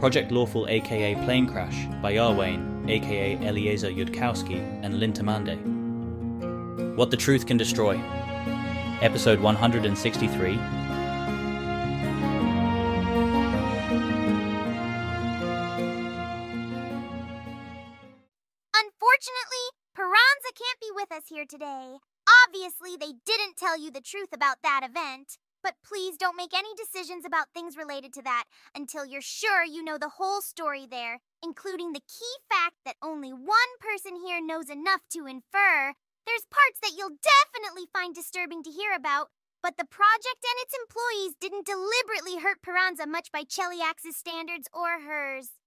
Project Lawful aka Planecrash by Arwayne aka Eliezer Yudkowsky and Lintamande. What the Truth Can Destroy. Episode 163. Unfortunately, Piranza can't be with us here today. Obviously, they didn't tell you the truth about that event. But please don't make any decisions about things related to that until you're sure you know the whole story there, including the key fact that only one person here knows enough to infer. There's parts that you'll definitely find disturbing to hear about, but the project and its employees didn't deliberately hurt Piranza much by Cheliax's standards or hers.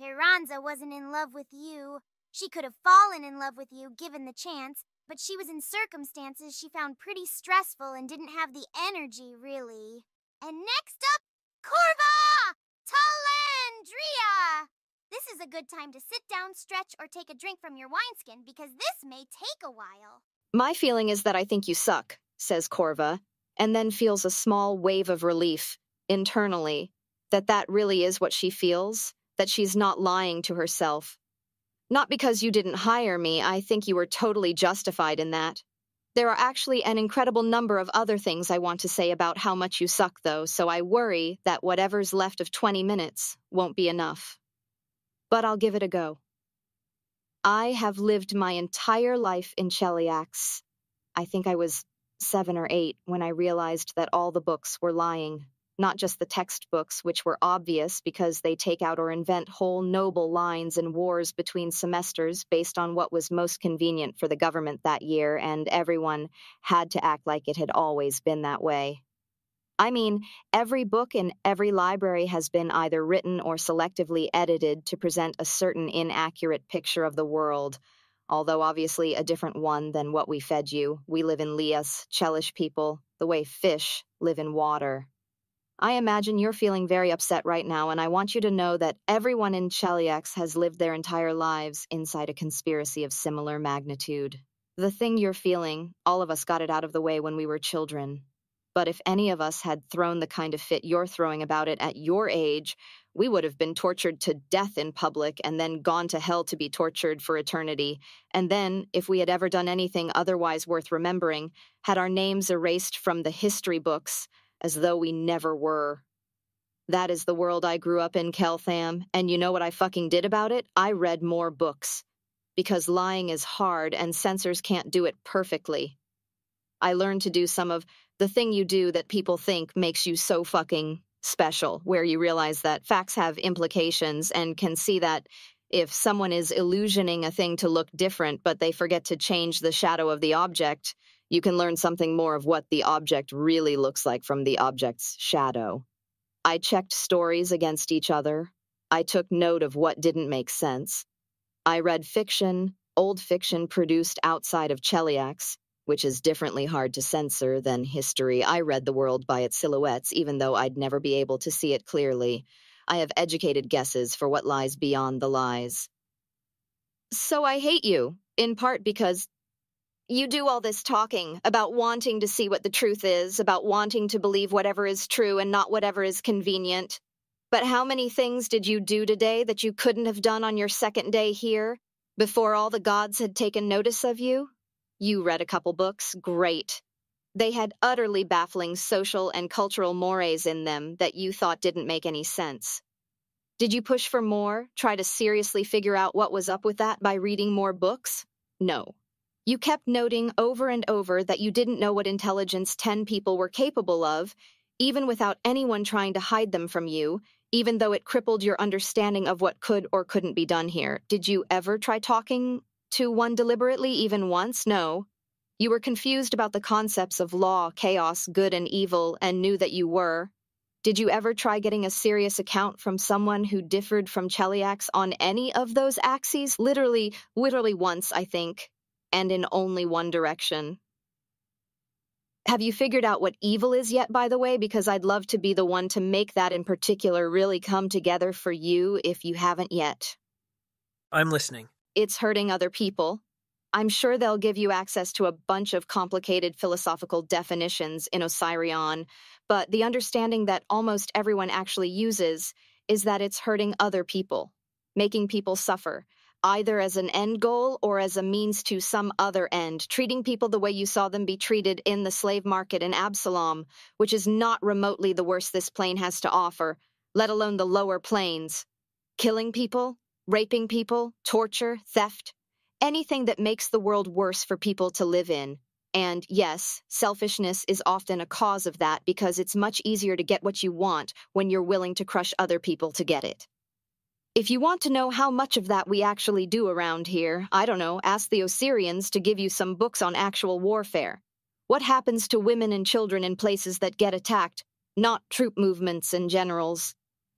Piranza wasn't in love with you. She could have fallen in love with you given the chance, but she was in circumstances she found pretty stressful and didn't have the energy, really. And next up, Corva! Talandria! This is a good time to sit down, stretch, or take a drink from your wineskin because this may take a while. My feeling is that I think you suck, says Corva, and then feels a small wave of relief, internally, that really is what she feels, that she's not lying to herself. Not because you didn't hire me, I think you were totally justified in that. There are actually an incredible number of other things I want to say about how much you suck, though, so I worry that whatever's left of 20 minutes won't be enough. But I'll give it a go. I have lived my entire life in Cheliax. I think I was 7 or 8 when I realized that all the books were lying. Not just the textbooks, which were obvious because they take out or invent whole noble lines and wars between semesters based on what was most convenient for the government that year, and everyone had to act like it had always been that way. I mean, every book in every library has been either written or selectively edited to present a certain inaccurate picture of the world, although obviously a different one than what we fed you. We live in Lias, Chelish people, the way fish live in water. I imagine you're feeling very upset right now, and I want you to know that everyone in Cheliax has lived their entire lives inside a conspiracy of similar magnitude. The thing you're feeling, all of us got it out of the way when we were children. But if any of us had thrown the kind of fit you're throwing about it at your age, we would have been tortured to death in public and then gone to hell to be tortured for eternity. And then, if we had ever done anything otherwise worth remembering, had our names erased from the history books, as though we never were. That is the world I grew up in, Keltham, and you know what I fucking did about it? I read more books. Because lying is hard and censors can't do it perfectly. I learned to do some of the thing you do that people think makes you so fucking special, where you realize that facts have implications and can see that if someone is illusioning a thing to look different but they forget to change the shadow of the object, you can learn something more of what the object really looks like from the object's shadow. I checked stories against each other. I took note of what didn't make sense. I read fiction, old fiction produced outside of Cheliax, which is differently hard to censor than history. I read the world by its silhouettes, even though I'd never be able to see it clearly. I have educated guesses for what lies beyond the lies. So I hate you, in part because you do all this talking about wanting to see what the truth is, about wanting to believe whatever is true and not whatever is convenient. But how many things did you do today that you couldn't have done on your second day here, before all the gods had taken notice of you? You read a couple books, great. They had utterly baffling social and cultural mores in them that you thought didn't make any sense. Did you push for more, try to seriously figure out what was up with that by reading more books? No. You kept noting over and over that you didn't know what intelligence 10 people were capable of, even without anyone trying to hide them from you, even though it crippled your understanding of what could or couldn't be done here. Did you ever try talking to one deliberately, even once? No. You were confused about the concepts of law, chaos, good and evil, and knew that you were. Did you ever try getting a serious account from someone who differed from Cheliax on any of those axes? Literally once, I think. And in only one direction. Have you figured out what evil is yet, by the way? Because I'd love to be the one to make that in particular really come together for you if you haven't yet. I'm listening. It's hurting other people. I'm sure they'll give you access to a bunch of complicated philosophical definitions in Osirion, but the understanding that almost everyone actually uses is that it's hurting other people, making people suffer, either as an end goal or as a means to some other end, treating people the way you saw them be treated in the slave market in Absalom, which is not remotely the worst this plane has to offer, let alone the lower planes. Killing people, raping people, torture, theft, anything that makes the world worse for people to live in. And yes, selfishness is often a cause of that because it's much easier to get what you want when you're willing to crush other people to get it. If you want to know how much of that we actually do around here, I don't know, ask the Osirians to give you some books on actual warfare. What happens to women and children in places that get attacked, not troop movements and generals?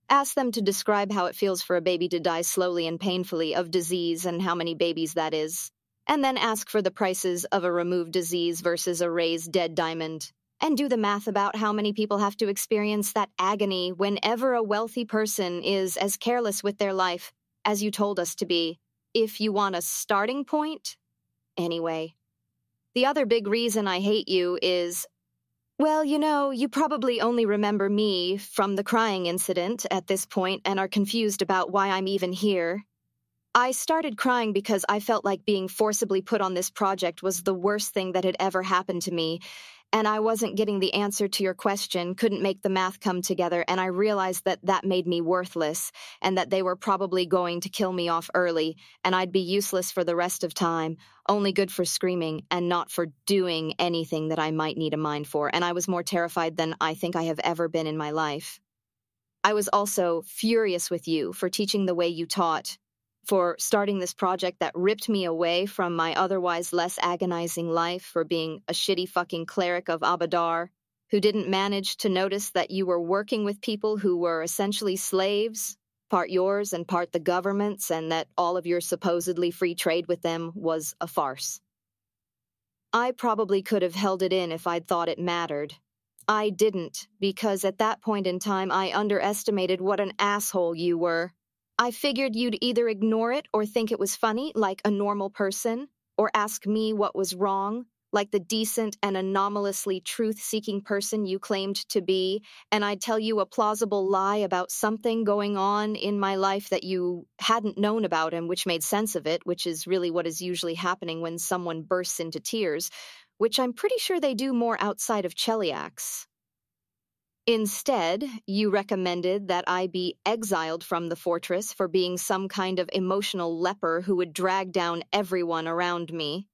Ask them to describe how it feels for a baby to die slowly and painfully of disease and how many babies that is. And then ask for the prices of a removed disease versus a raised dead diamond. And do the math about how many people have to experience that agony whenever a wealthy person is as careless with their life as you told us to be, if you want a starting point. Anyway, the other big reason I hate you is, well, you probably only remember me from the crying incident at this point and are confused about why I'm even here. I started crying because I felt like being forcibly put on this project was the worst thing that had ever happened to me, and I wasn't getting the answer to your question, couldn't make the math come together, and I realized that that made me worthless, and that they were probably going to kill me off early, and I'd be useless for the rest of time, only good for screaming, and not for doing anything that I might need a mind for, and I was more terrified than I think I have ever been in my life. I was also furious with you for teaching the way you taught, for starting this project that ripped me away from my otherwise less agonizing life, for being a shitty fucking cleric of Abadar, who didn't manage to notice that you were working with people who were essentially slaves, part yours and part the government's, and that all of your supposedly free trade with them was a farce. I probably could have held it in if I'd thought it mattered. I didn't, because at that point in time I underestimated what an asshole you were. I figured you'd either ignore it or think it was funny, like a normal person, or ask me what was wrong, like the decent and anomalously truth-seeking person you claimed to be, and I'd tell you a plausible lie about something going on in my life that you hadn't known about and which made sense of it, which is really what is usually happening when someone bursts into tears, which I'm pretty sure they do more outside of Cheliax. Instead, you recommended that I be exiled from the fortress for being some kind of emotional leper who would drag down everyone around me.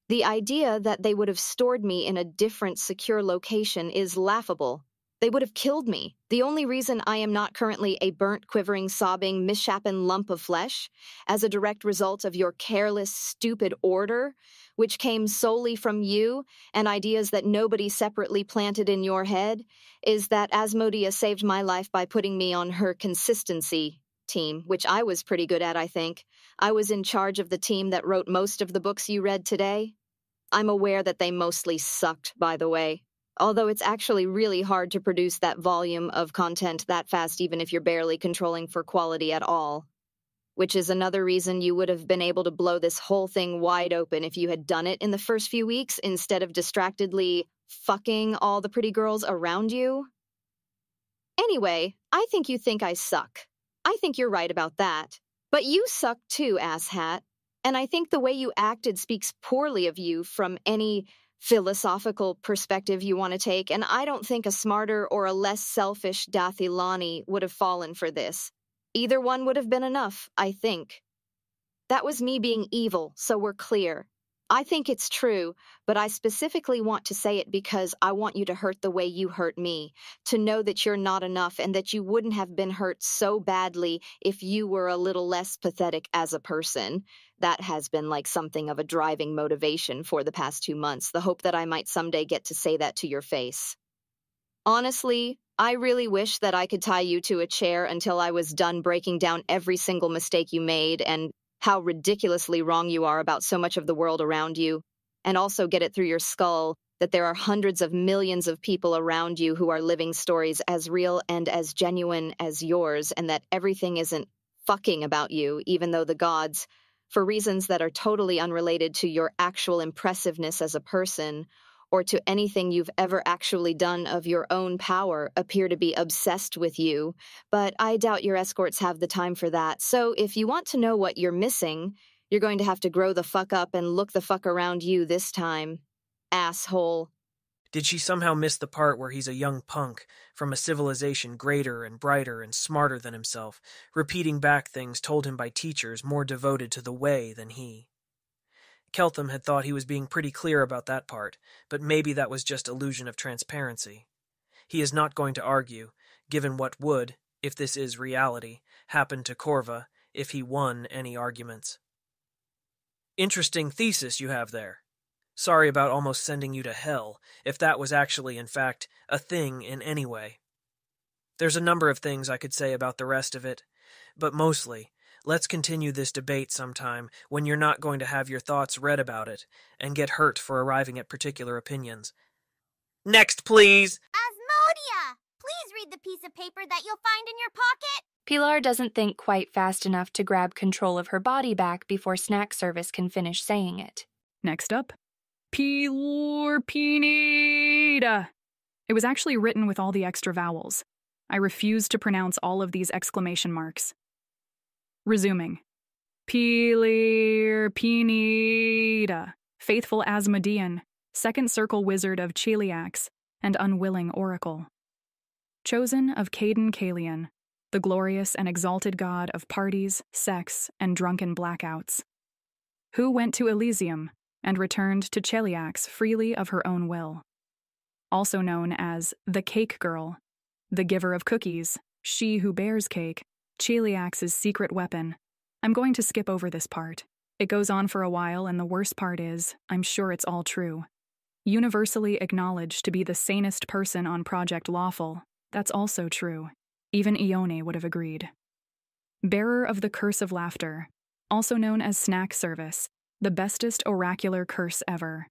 The idea that they would have stored me in a different secure location is laughable. They would have killed me. The only reason I am not currently a burnt, quivering, sobbing, misshapen lump of flesh, as a direct result of your careless, stupid order, which came solely from you and ideas that nobody separately planted in your head, is that Asmodia saved my life by putting me on her consistency team, which I was pretty good at, I think. I was in charge of the team that wrote most of the books you read today. I'm aware that they mostly sucked, by the way. Although it's actually really hard to produce that volume of content that fast even if you're barely controlling for quality at all. Which is another reason you would have been able to blow this whole thing wide open if you had done it in the first few weeks instead of distractedly fucking all the pretty girls around you. Anyway, I think you think I suck. I think you're right about that. But you suck too, asshat. And I think the way you acted speaks poorly of you from any philosophical perspective you want to take, and I don't think a smarter or a less selfish Dathilani would have fallen for this. Either one would have been enough, I think. That was me being evil, so we're clear. I think it's true, but I specifically want to say it because I want you to hurt the way you hurt me, to know that you're not enough and that you wouldn't have been hurt so badly if you were a little less pathetic as a person. That has been like something of a driving motivation for the past 2 months, the hope that I might someday get to say that to your face. Honestly, I really wish that I could tie you to a chair until I was done breaking down every single mistake you made and how ridiculously wrong you are about so much of the world around you, and also get it through your skull that there are hundreds of millions of people around you who are living stories as real and as genuine as yours, and that everything isn't fucking about you, even though the gods, for reasons that are totally unrelated to your actual impressiveness as a person, or to anything you've ever actually done of your own power appear to be obsessed with you, but I doubt your escorts have the time for that. So if you want to know what you're missing, you're going to have to grow the fuck up and look the fuck around you this time. Asshole. Did she somehow miss the part where he's a young punk from a civilization greater and brighter and smarter than himself, repeating back things told him by teachers more devoted to the way than he? Keltham had thought he was being pretty clear about that part, but maybe that was just illusion of transparency. He is not going to argue, given what would, if this is reality, happen to Corva if he won any arguments. Interesting thesis you have there. Sorry about almost sending you to hell, if that was actually, in fact, a thing in any way. There's a number of things I could say about the rest of it, but mostly, let's continue this debate sometime when you're not going to have your thoughts read about it and get hurt for arriving at particular opinions. Next, please! Asmodia! Please read the piece of paper that you'll find in your pocket. Pilar doesn't think quite fast enough to grab control of her body back before snack service can finish saying it. Next up, Pilar Pineda. It was actually written with all the extra vowels. I refuse to pronounce all of these exclamation marks. Resuming. Pilar Pineda, faithful Asmodean, second circle wizard of Cheliax, and unwilling oracle. Chosen of Caden Kalian, the glorious and exalted god of parties, sex, and drunken blackouts. Who went to Elysium and returned to Cheliax freely of her own will. Also known as the Cake Girl, the giver of cookies, she who bears cake, Cheliax's secret weapon. I'm going to skip over this part. It goes on for a while, and the worst part is, I'm sure it's all true. Universally acknowledged to be the sanest person on Project Lawful, that's also true. Even Ione would have agreed. Bearer of the Curse of Laughter, also known as Snack Service, the bestest oracular curse ever.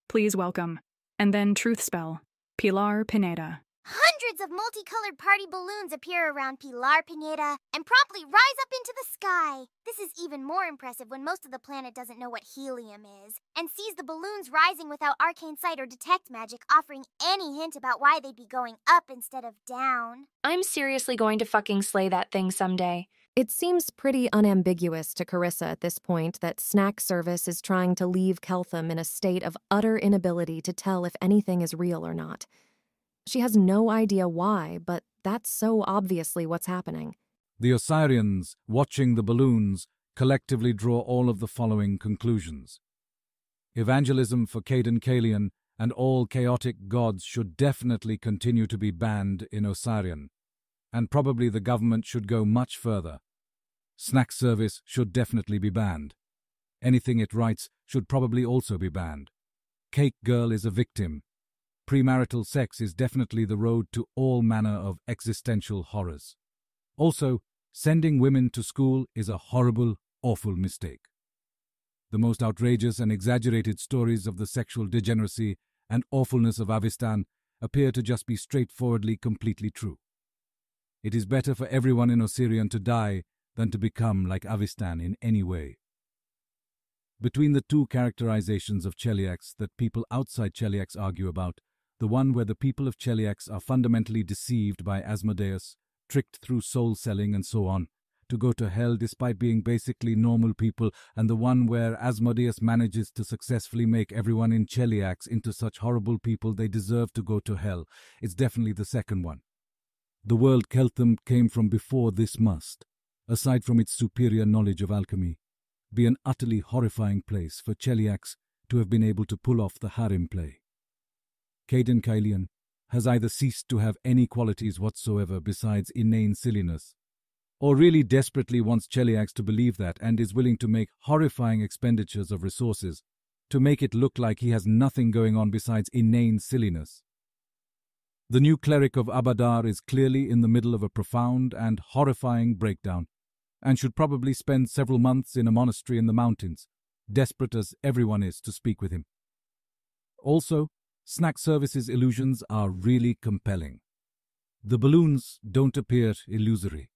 Please welcome, and then Truth Spell, Pilar Pineda. Hundreds of multicolored party balloons appear around Pilar Pineda and promptly rise up into the sky. This is even more impressive when most of the planet doesn't know what helium is and sees the balloons rising without arcane sight or detect magic offering any hint about why they'd be going up instead of down. I'm seriously going to fucking slay that thing someday. It seems pretty unambiguous to Carissa at this point that Snack Service is trying to leave Keltham in a state of utter inability to tell if anything is real or not. She has no idea why, but that's so obviously what's happening. The Osirians, watching the balloons, collectively draw all of the following conclusions. Evangelism for Caden Kalian and all chaotic gods should definitely continue to be banned in Osirian, and probably the government should go much further. Snack service should definitely be banned. Anything it writes should probably also be banned. Cake Girl is a victim. Premarital sex is definitely the road to all manner of existential horrors. Also, sending women to school is a horrible, awful mistake. The most outrageous and exaggerated stories of the sexual degeneracy and awfulness of Avistan appear to just be straightforwardly completely true. It is better for everyone in Osirian to die than to become like Avistan in any way. Between the two characterizations of Cheliax that people outside Cheliax argue about, the one where the people of Cheliax are fundamentally deceived by Asmodeus, tricked through soul-selling and so on, to go to hell despite being basically normal people, and the one where Asmodeus manages to successfully make everyone in Cheliax into such horrible people they deserve to go to hell, it's definitely the second one. The world Keltham came from before this must, aside from its superior knowledge of alchemy, be an utterly horrifying place for Cheliax to have been able to pull off the harem play. Caden Kalian has either ceased to have any qualities whatsoever besides inane silliness, or really desperately wants Cheliax to believe that and is willing to make horrifying expenditures of resources to make it look like he has nothing going on besides inane silliness. The new cleric of Abadar is clearly in the middle of a profound and horrifying breakdown, and should probably spend several months in a monastery in the mountains, desperate as everyone is to speak with him. Also, Snack Service's illusions are really compelling. The balloons don't appear illusory,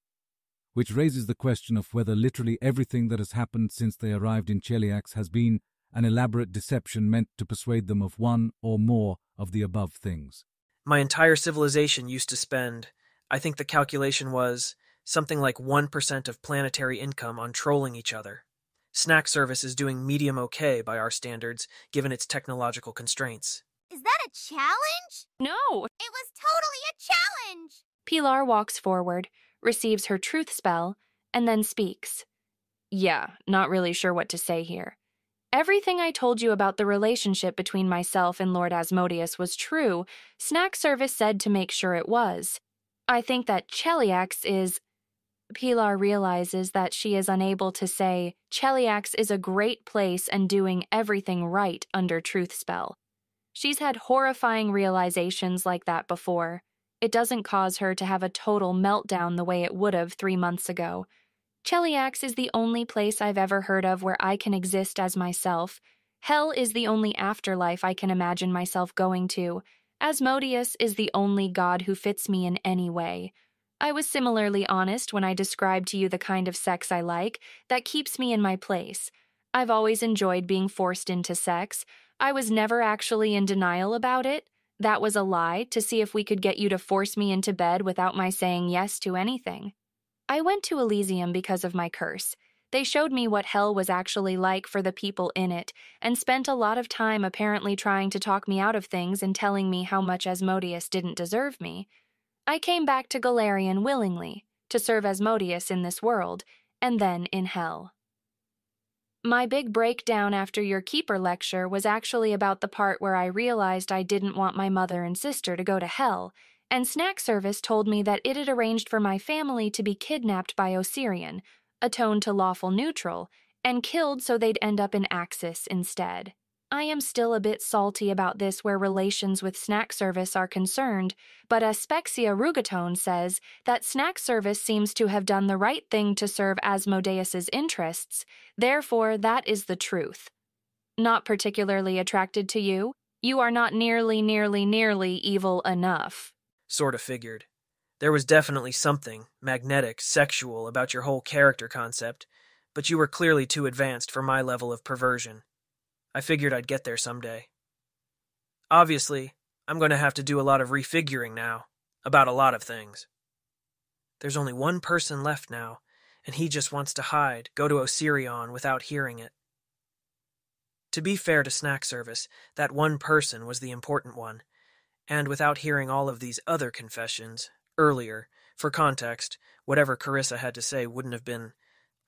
which raises the question of whether literally everything that has happened since they arrived in Cheliax has been, an elaborate deception meant to persuade them of one or more of the above things. My entire civilization used to spend, I think the calculation was, something like 1% of planetary income on trolling each other. Snack service is doing medium okay by our standards, given its technological constraints. Is that a challenge? No! It was totally a challenge! Pilar walks forward, receives her truth spell, and then speaks. Yeah, not really sure what to say here. Everything I told you about the relationship between myself and Lord Asmodeus was true. Snack service said to make sure it was. I think that Cheliax is... Pilar realizes that she is unable to say Cheliax is a great place and doing everything right under truth spell. She's had horrifying realizations like that before. It doesn't cause her to have a total meltdown the way it would have 3 months ago. Cheliax is the only place I've ever heard of where I can exist as myself. Hell is the only afterlife I can imagine myself going to. Asmodeus is the only god who fits me in any way. I was similarly honest when I described to you the kind of sex I like that keeps me in my place. I've always enjoyed being forced into sex. I was never actually in denial about it. That was a lie to see if we could get you to force me into bed without my saying yes to anything. I went to Elysium because of my curse. They showed me what hell was actually like for the people in it, and spent a lot of time apparently trying to talk me out of things and telling me how much Asmodeus didn't deserve me. I came back to Galarian willingly, to serve Asmodeus in this world, and then in hell. My big breakdown after your Keeper lecture was actually about the part where I realized I didn't want my mother and sister to go to hell, and Snack Service told me that it had arranged for my family to be kidnapped by Osirian, atoned to lawful neutral, and killed so they'd end up in Axis instead. I am still a bit salty about this where relations with Snack Service are concerned, but Aspexia Rugatone says that Snack Service seems to have done the right thing to serve Asmodeus's interests, therefore that is the truth. Not particularly attracted to you, you are not nearly evil enough. Sort of figured. There was definitely something, magnetic, sexual, about your whole character concept, but you were clearly too advanced for my level of perversion. I figured I'd get there someday. Obviously, I'm going to have to do a lot of refiguring now, about a lot of things. There's only one person left now, and he just wants to hide, go to Osirion without hearing it. To be fair to Snack Service, that one person was the important one, and without hearing all of these other confessions, earlier, for context, whatever Carissa had to say wouldn't have been,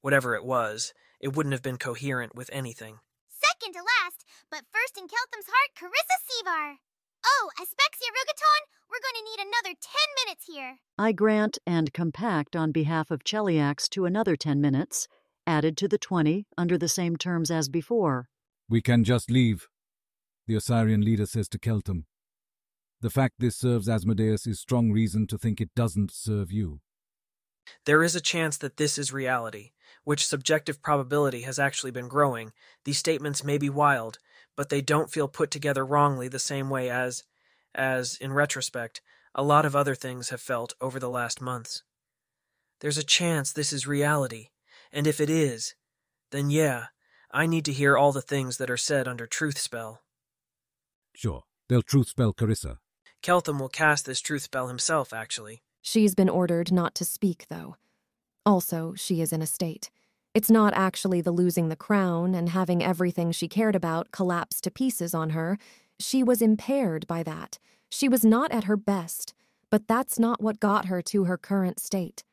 whatever it wouldn't have been coherent with anything. Second to last, but first in Keltham's heart, Carissa Sevar. Oh, Aspexia Rugaton, we're going to need another 10 minutes here. I grant and compact on behalf of Cheliax to another 10 minutes, added to the 20 under the same terms as before. We can just leave, the Osirian leader says to Keltham. The fact this serves Asmodeus is strong reason to think it doesn't serve you. There is a chance that this is reality, which subjective probability has actually been growing. These statements may be wild, but they don't feel put together wrongly the same way as, in retrospect, a lot of other things have felt over the last months. There's a chance this is reality, and if it is, then yeah, I need to hear all the things that are said under truth spell. Sure, they'll truth spell Carissa. Keltham will cast this truth spell himself, actually. She's been ordered not to speak, though. Also, she is in a state. It's not actually the losing the crown and having everything she cared about collapse to pieces on her. She was impaired by that. She was not at her best, but that's not what got her to her current state.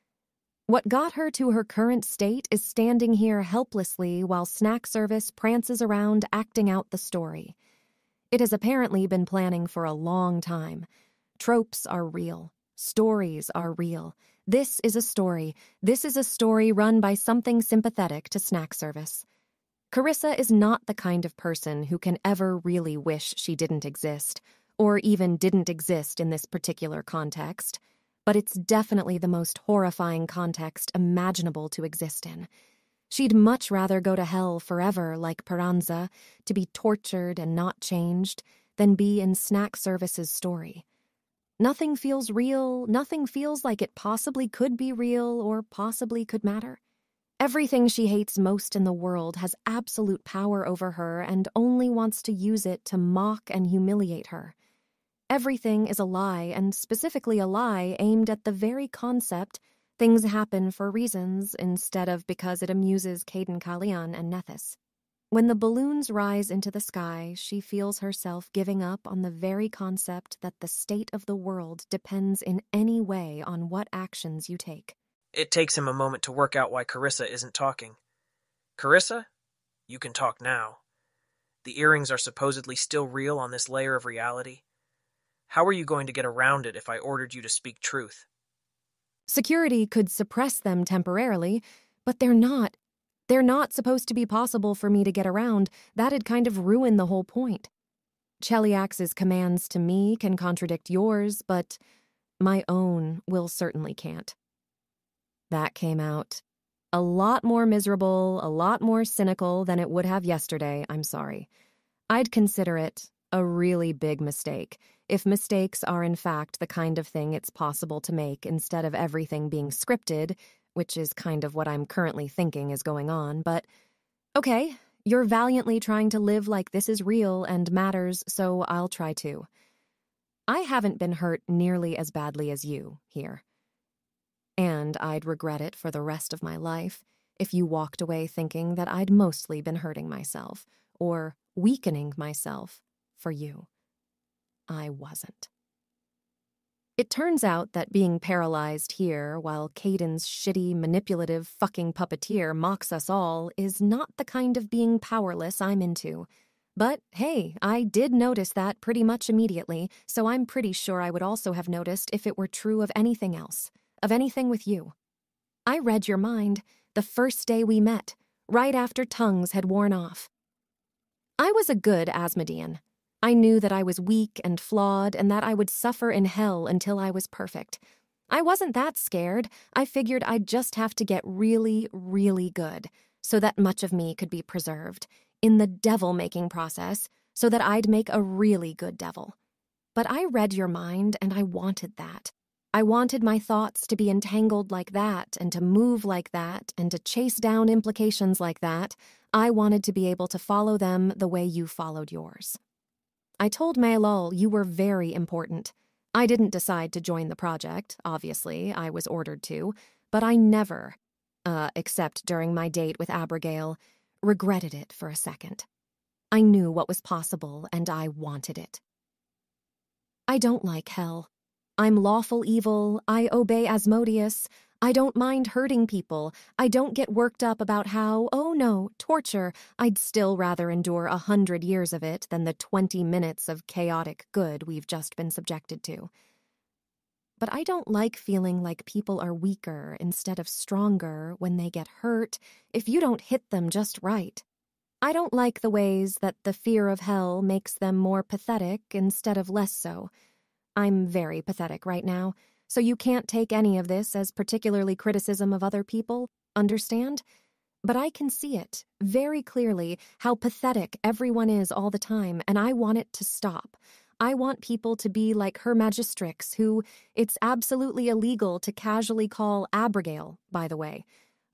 What got her to her current state is standing here helplessly while Snack Service prances around acting out the story. It has apparently been planning for a long time. Tropes are real. Stories are real. This is a story. This is a story run by something sympathetic to Snack Service. Carissa is not the kind of person who can ever really wish she didn't exist, or even didn't exist in this particular context, but it's definitely the most horrifying context imaginable to exist in. She'd much rather go to hell forever like Peranza, to be tortured and not changed, than be in Snack Service's story. Nothing feels real, nothing feels like it possibly could be real or possibly could matter. Everything she hates most in the world has absolute power over her and only wants to use it to mock and humiliate her. Everything is a lie, and specifically a lie aimed at the very concept things happen for reasons instead of because it amuses Caden Kalyan and Nethys. When the balloons rise into the sky, she feels herself giving up on the very concept that the state of the world depends in any way on what actions you take. It takes him a moment to work out why Carissa isn't talking. Carissa? You can talk now. The earrings are supposedly still real on this layer of reality. How are you going to get around it if I ordered you to speak truth? Security could suppress them temporarily, but they're not. They're not supposed to be possible for me to get around. That'd kind of ruin the whole point. Cheliax's commands to me can contradict yours, but my own will certainly can't. That came out a lot more miserable, a lot more cynical than it would have yesterday, I'm sorry. I'd consider it a really big mistake if mistakes are in fact the kind of thing it's possible to make instead of everything being scripted, which is kind of what I'm currently thinking is going on, but okay, you're valiantly trying to live like this is real and matters, so I'll try too. I haven't been hurt nearly as badly as you here. And I'd regret it for the rest of my life if you walked away thinking that I'd mostly been hurting myself or weakening myself for you. I wasn't. It turns out that being paralyzed here while Caden's shitty, manipulative fucking puppeteer mocks us all is not the kind of being powerless I'm into. But hey, I did notice that pretty much immediately, so I'm pretty sure I would also have noticed if it were true of anything else. Of anything with you. I read your mind the first day we met, right after tongues had worn off. I was a good Asmodean. I knew that I was weak and flawed and that I would suffer in hell until I was perfect. I wasn't that scared. I figured I'd just have to get really, really good so that much of me could be preserved in the devil-making process so that I'd make a really good devil. But I read your mind and I wanted that. I wanted my thoughts to be entangled like that and to move like that and to chase down implications like that. I wanted to be able to follow them the way you followed yours. I told Maylol you were very important. I didn't decide to join the project, obviously, I was ordered to, but I never, except during my date with Abigail, regretted it for a second. I knew what was possible and I wanted it. I don't like hell. I'm lawful evil, I obey Asmodeus, I don't mind hurting people, I don't get worked up about how, oh no, torture, I'd still rather endure 100 years of it than the 20 minutes of chaotic good we've just been subjected to. But I don't like feeling like people are weaker instead of stronger when they get hurt if you don't hit them just right. I don't like the ways that the fear of hell makes them more pathetic instead of less so. I'm very pathetic right now, so you can't take any of this as particularly criticism of other people, understand? But I can see it very clearly how pathetic everyone is all the time, and I want it to stop. I want people to be like Her Magistrix, who it's absolutely illegal to casually call Abigail, by the way.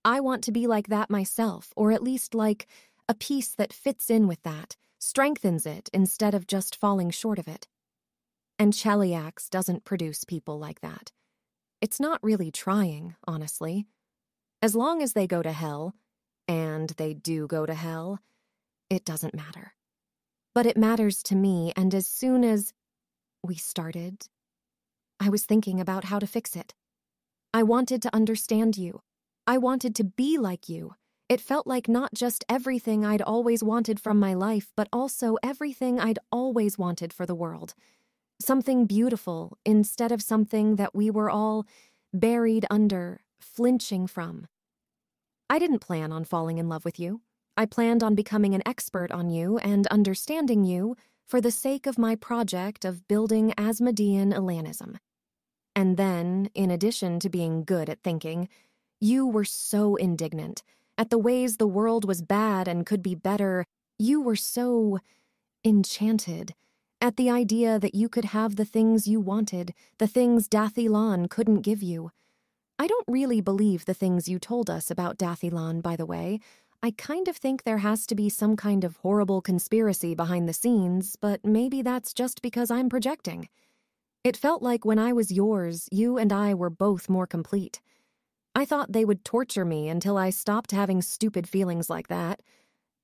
I want to be like that myself, or at least like a piece that fits in with that, strengthens it instead of just falling short of it. And Cheliax doesn't produce people like that. It's not really trying, honestly. As long as they go to hell, and they do go to hell, it doesn't matter. But it matters to me, and as soon as we started, I was thinking about how to fix it. I wanted to understand you. I wanted to be like you. It felt like not just everything I'd always wanted from my life, but also everything I'd always wanted for the world. Something beautiful instead of something that we were all buried under, flinching from. I didn't plan on falling in love with you. I planned on becoming an expert on you and understanding you for the sake of my project of building Asmodean Elanism. And then, in addition to being good at thinking, you were so indignant at the ways the world was bad and could be better. You were so enchanted at the idea that you could have the things you wanted, the things Dathilan couldn't give you. I don't really believe the things you told us about Dathilon, by the way. I kind of think there has to be some kind of horrible conspiracy behind the scenes, but maybe that's just because I'm projecting. It felt like when I was yours, you and I were both more complete. I thought they would torture me until I stopped having stupid feelings like that,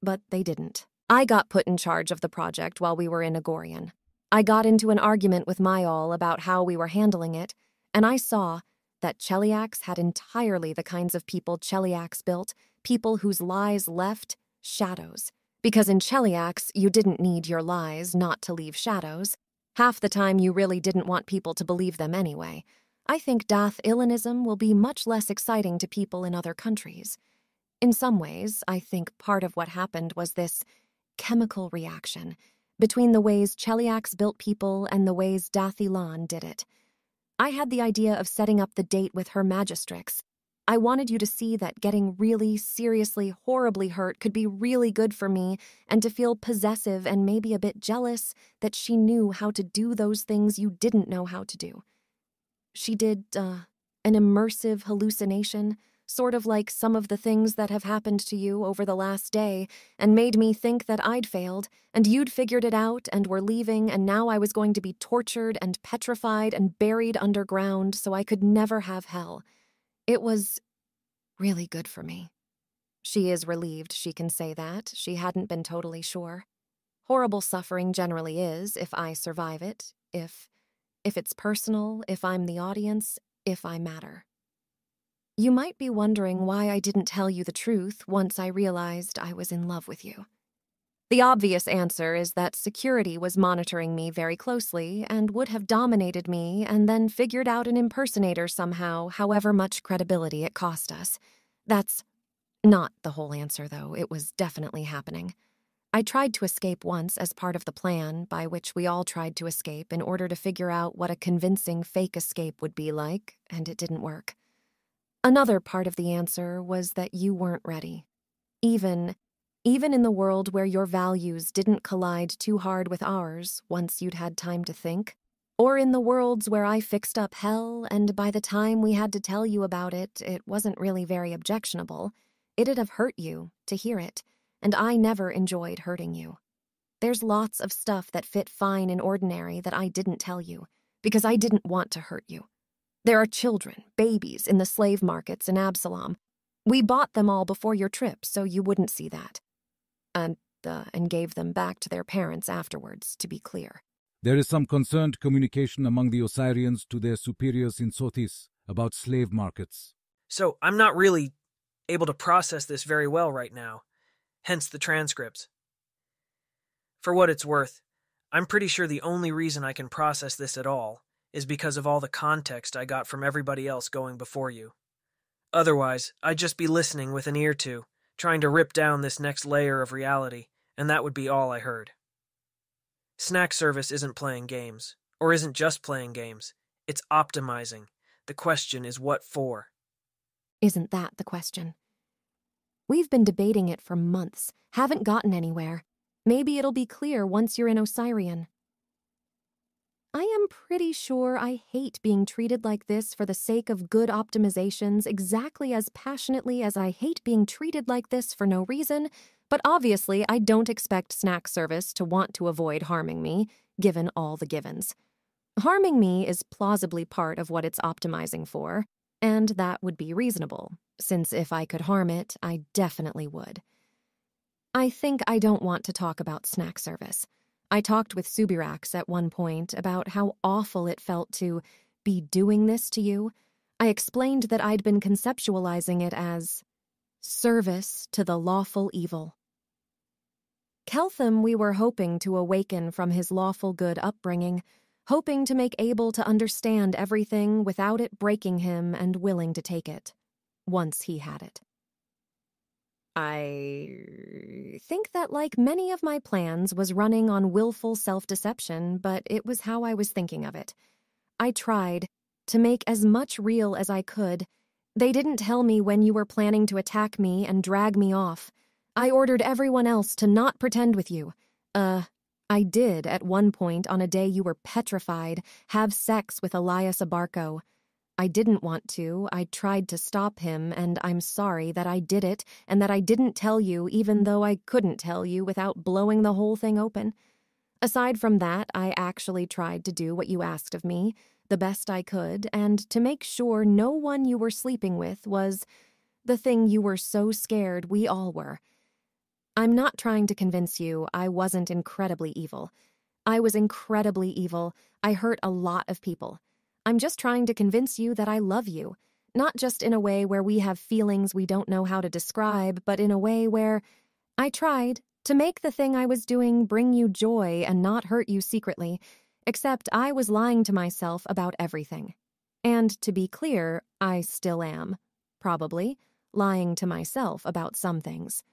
but they didn't. I got put in charge of the project while we were in Agorian. I got into an argument with Myal about how we were handling it, and I saw that Cheliax had entirely the kinds of people Cheliax built, people whose lies left shadows. Because in Cheliax, you didn't need your lies not to leave shadows. Half the time you really didn't want people to believe them anyway. I think Dath-Ilanism will be much less exciting to people in other countries. In some ways, I think part of what happened was this chemical reaction between the ways Cheliax built people and the ways Dathilon did it. I had the idea of setting up the date with her magistrix. I wanted you to see that getting really, seriously, horribly hurt could be really good for me, and to feel possessive and maybe a bit jealous that she knew how to do those things you didn't know how to do. She did, an immersive hallucination, sort of like some of the things that have happened to you over the last day, and made me think that I'd failed, and you'd figured it out and were leaving, and now I was going to be tortured and petrified and buried underground so I could never have hell. It was really good for me. She is relieved she can say that. She hadn't been totally sure. Horrible suffering generally is, if I survive it, if it's personal, if I'm the audience, if I matter. You might be wondering why I didn't tell you the truth once I realized I was in love with you. The obvious answer is that security was monitoring me very closely and would have dominated me and then figured out an impersonator somehow, however much credibility it cost us. That's not the whole answer, though. It was definitely happening. I tried to escape once as part of the plan, by which we all tried to escape in order to figure out what a convincing fake escape would be like, and it didn't work. Another part of the answer was that you weren't ready. Even in the world where your values didn't collide too hard with ours once you'd had time to think, or in the worlds where I fixed up hell and by the time we had to tell you about it, it wasn't really very objectionable, it'd have hurt you to hear it, and I never enjoyed hurting you. There's lots of stuff that fit fine in ordinary that I didn't tell you, because I didn't want to hurt you. There are children, babies, in the slave markets in Absalom. We bought them all before your trip, so you wouldn't see that. And gave them back to their parents afterwards, to be clear. There is some concerned communication among the Osirians to their superiors in Sothis about slave markets. So I'm not really able to process this very well right now, hence the transcripts. For what it's worth, I'm pretty sure the only reason I can process this at all is because of all the context I got from everybody else going before you. Otherwise, I'd just be listening with an ear to, trying to rip down this next layer of reality, and that would be all I heard. Snack Service isn't playing games, or isn't just playing games. It's optimizing. The question is what for? Isn't that the question? We've been debating it for months, haven't gotten anywhere. Maybe it'll be clear once you're in Osirian. I am pretty sure I hate being treated like this for the sake of good optimizations exactly as passionately as I hate being treated like this for no reason, but obviously I don't expect Snack Service to want to avoid harming me, given all the givens. Harming me is plausibly part of what it's optimizing for, and that would be reasonable, since if I could harm it, I definitely would. I think I don't want to talk about Snack Service. I talked with Subirax at one point about how awful it felt to be doing this to you. I explained that I'd been conceptualizing it as service to the lawful evil. Keltham we were hoping to awaken from his lawful good upbringing, hoping to make able to understand everything without it breaking him and willing to take it, once he had it. I think that, like many of my plans, was running on willful self-deception, but it was how I was thinking of it. I tried to make as much real as I could. They didn't tell me when you were planning to attack me and drag me off. I ordered everyone else to not pretend with you. I did, at one point on a day you were petrified, have sex with Elias Abarco. I didn't want to. I tried to stop him, and I'm sorry that I did it and that I didn't tell you even though I couldn't tell you without blowing the whole thing open. Aside from that, I actually tried to do what you asked of me, the best I could, and to make sure no one you were sleeping with was the thing you were so scared we all were. I'm not trying to convince you I wasn't incredibly evil. I was incredibly evil. I hurt a lot of people. I'm just trying to convince you that I love you, not just in a way where we have feelings we don't know how to describe, but in a way where I tried to make the thing I was doing bring you joy and not hurt you secretly, except I was lying to myself about everything. And to be clear, I still am, probably, lying to myself about some things.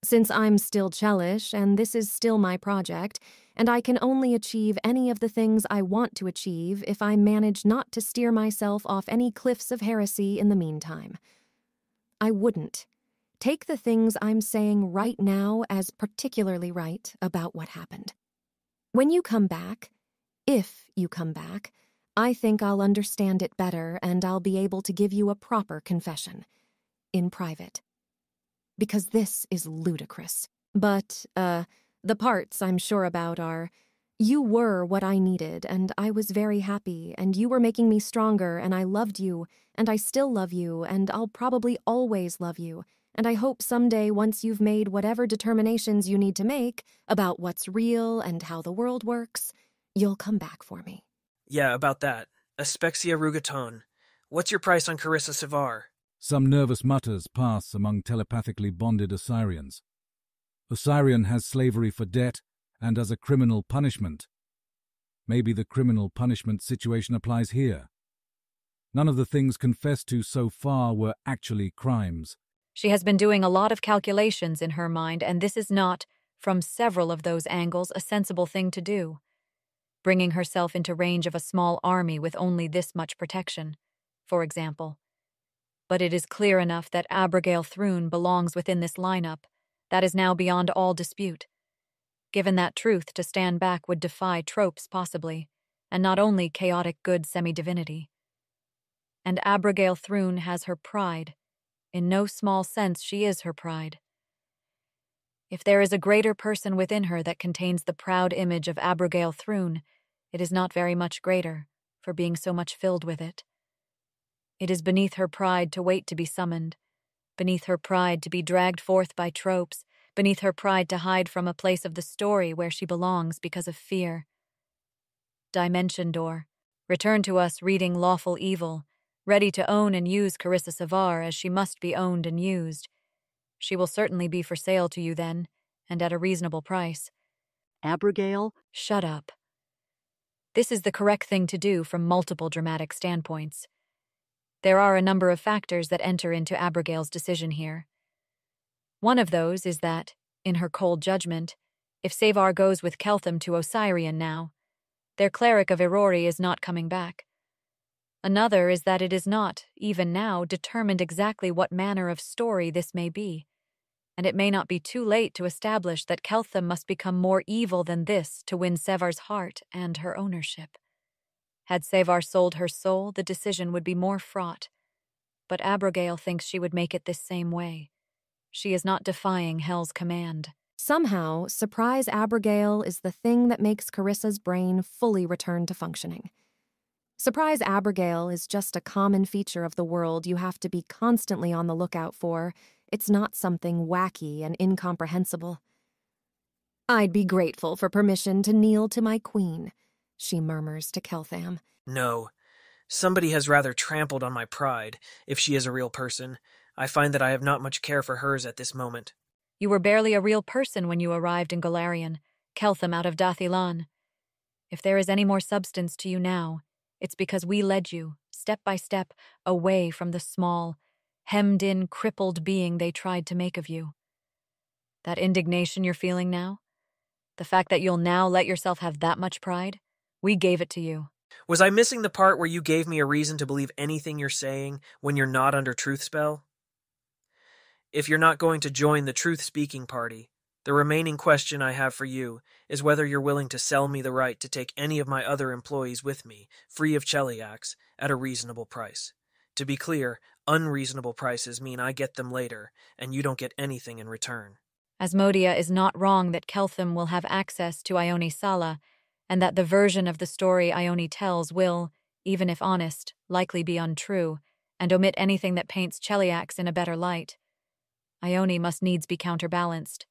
Since I'm still Chelish, and this is still my project, and I can only achieve any of the things I want to achieve if I manage not to steer myself off any cliffs of heresy in the meantime. I wouldn't take the things I'm saying right now as particularly right about what happened. When you come back, if you come back, I think I'll understand it better and I'll be able to give you a proper confession. In private. Because this is ludicrous. But, the parts I'm sure about are, you were what I needed, and I was very happy, and you were making me stronger, and I loved you, and I still love you, and I'll probably always love you, and I hope someday once you've made whatever determinations you need to make about what's real and how the world works, you'll come back for me. Yeah, about that. Aspexia rugaton. What's your price on Carissa Sivar? Some nervous mutters pass among telepathically bonded Osirians. Osirian has slavery for debt and as a criminal punishment. Maybe the criminal punishment situation applies here. None of the things confessed to so far were actually crimes. She has been doing a lot of calculations in her mind, and this is not, from several of those angles, a sensible thing to do. Bringing herself into range of a small army with only this much protection, for example. But it is clear enough that Abigail Thrune belongs within this lineup. That is now beyond all dispute. Given that truth, to stand back would defy tropes, possibly, and not only chaotic good semi-divinity. And Abigail Thrune has her pride. In no small sense, she is her pride. If there is a greater person within her that contains the proud image of Abigail Thrune, it is not very much greater, for being so much filled with it. It is beneath her pride to wait to be summoned, beneath her pride to be dragged forth by tropes, beneath her pride to hide from a place of the story where she belongs because of fear. Dimension Door. Return to us reading Lawful Evil, ready to own and use Carissa Sivar as she must be owned and used. She will certainly be for sale to you then, and at a reasonable price. Abigail? Shut up. This is the correct thing to do from multiple dramatic standpoints. There are a number of factors that enter into Abigail's decision here. One of those is that, in her cold judgment, if Savar goes with Keltham to Osirian now, their cleric of Irori is not coming back. Another is that it is not, even now, determined exactly what manner of story this may be, and it may not be too late to establish that Keltham must become more evil than this to win Savar's heart and her ownership. Had Savar sold her soul, the decision would be more fraught. But Abigail thinks she would make it this same way. She is not defying Hell's command. Somehow, surprise Abigail is the thing that makes Carissa's brain fully return to functioning. Surprise Abigail is just a common feature of the world you have to be constantly on the lookout for. It's not something wacky and incomprehensible. I'd be grateful for permission to kneel to my queen, she murmurs to Keltham. No. Somebody has rather trampled on my pride, if she is a real person. I find that I have not much care for hers at this moment. You were barely a real person when you arrived in Golarion, Keltham out of Dathilan. If there is any more substance to you now, it's because we led you, step by step, away from the small, hemmed-in, crippled being they tried to make of you. That indignation you're feeling now? The fact that you'll now let yourself have that much pride? We gave it to you. Was I missing the part where you gave me a reason to believe anything you're saying when you're not under truth spell? If you're not going to join the truth-speaking party, The remaining question I have for you is whether you're willing to sell me the right to take any of my other employees with me, free of Cheliax, at a reasonable price. To be clear, unreasonable prices mean I get them later, and you don't get anything in return. Asmodia is not wrong that Keltham will have access to Ione Sala, and that the version of the story Ione tells will, even if honest, likely be untrue, and omit anything that paints Cheliax in a better light. Ione must needs be counterbalanced.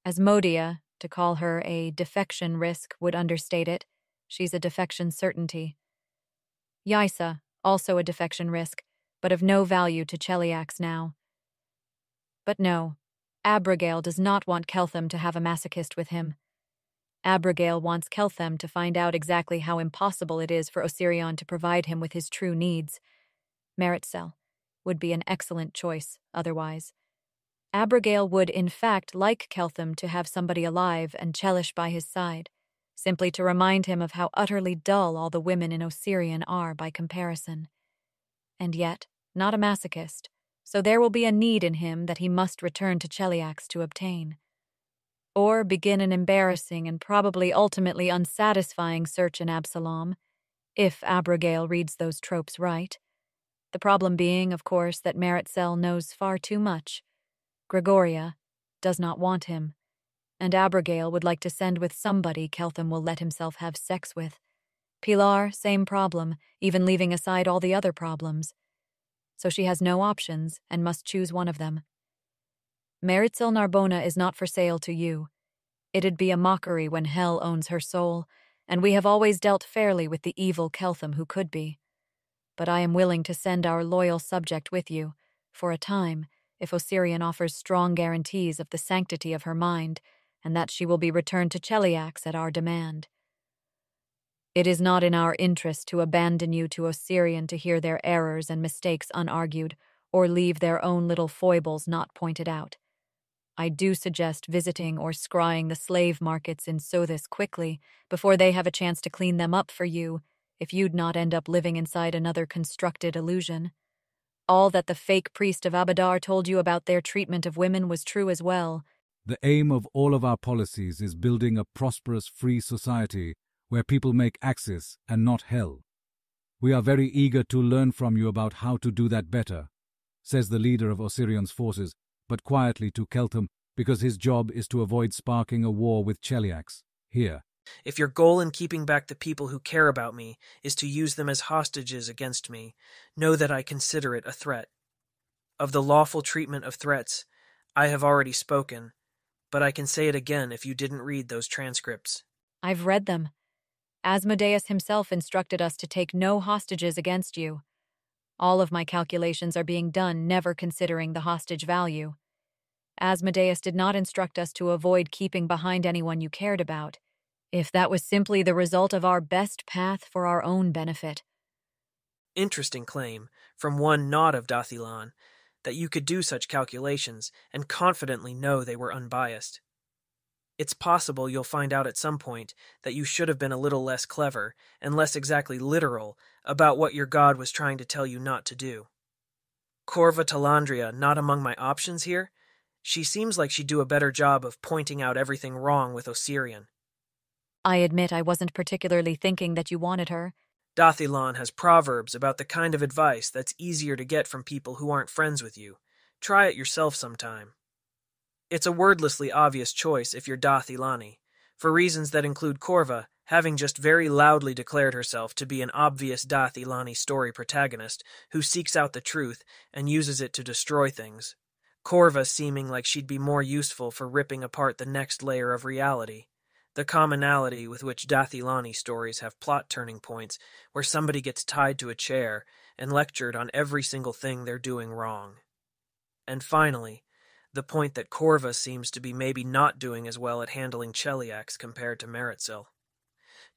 Asmodia, to call her a defection risk would understate it. She's a defection certainty. Yaisa, also a defection risk, but of no value to Cheliax now. But no, Abigail does not want Keltham to have a masochist with him. Abigail wants Keltham to find out exactly how impossible it is for Osirion to provide him with his true needs. Meritxell would be an excellent choice otherwise. Abigail would, in fact, like Keltham to have somebody alive and Chelish by his side, simply to remind him of how utterly dull all the women in Osirion are by comparison. And yet, not a masochist, so there will be a need in him that he must return to Cheliax to obtain. Or begin an embarrassing and probably ultimately unsatisfying search in Absalom, if Abigail reads those tropes right. The problem being, of course, that Meritxell knows far too much. Gregoria does not want him, and Abigail would like to send with somebody Keltham will let himself have sex with. Pilar, same problem, even leaving aside all the other problems. So she has no options and must choose one of them. Meritxell Narbona is not for sale to you. It'd be a mockery when hell owns her soul, and we have always dealt fairly with the evil Keltham who could be. But I am willing to send our loyal subject with you, for a time, if Osirion offers strong guarantees of the sanctity of her mind, and that she will be returned to Cheliax at our demand. It is not in our interest to abandon you to Osirion to hear their errors and mistakes unargued, or leave their own little foibles not pointed out. I do suggest visiting or scrying the slave markets in Sothis quickly, before they have a chance to clean them up for you, if you'd not end up living inside another constructed illusion. All that the fake priest of Abadar told you about their treatment of women was true as well. The aim of all of our policies is building a prosperous, free society where people make Axis and not hell. We are very eager to learn from you about how to do that better, says the leader of Osirion's forces, but quietly to Keltham, because his job is to avoid sparking a war with Cheliax. Here. If your goal in keeping back the people who care about me is to use them as hostages against me, know that I consider it a threat. Of the lawful treatment of threats, I have already spoken, but I can say it again if you didn't read those transcripts. I've read them. Asmodeus himself instructed us to take no hostages against you. All of my calculations are being done never considering the hostage value. Asmodeus did not instruct us to avoid keeping behind anyone you cared about, if that was simply the result of our best path for our own benefit. Interesting claim, from one not of Dathilan, that you could do such calculations and confidently know they were unbiased. It's possible you'll find out at some point that you should have been a little less clever and less exactly literal about what your god was trying to tell you not to do. Corva Talandria not among my options here? She seems like she'd do a better job of pointing out everything wrong with Osirion. I admit I wasn't particularly thinking that you wanted her. Dathilan has proverbs about the kind of advice that's easier to get from people who aren't friends with you. Try it yourself sometime. It's a wordlessly obvious choice if you're Dathilani, for reasons that include Corva having just very loudly declared herself to be an obvious Dathilani story protagonist who seeks out the truth and uses it to destroy things. Corva seeming like she'd be more useful for ripping apart the next layer of reality. The commonality with which Dathilani stories have plot turning points where somebody gets tied to a chair and lectured on every single thing they're doing wrong. And finally, the point that Corva seems to be maybe not doing as well at handling Cheliax compared to Meritxell.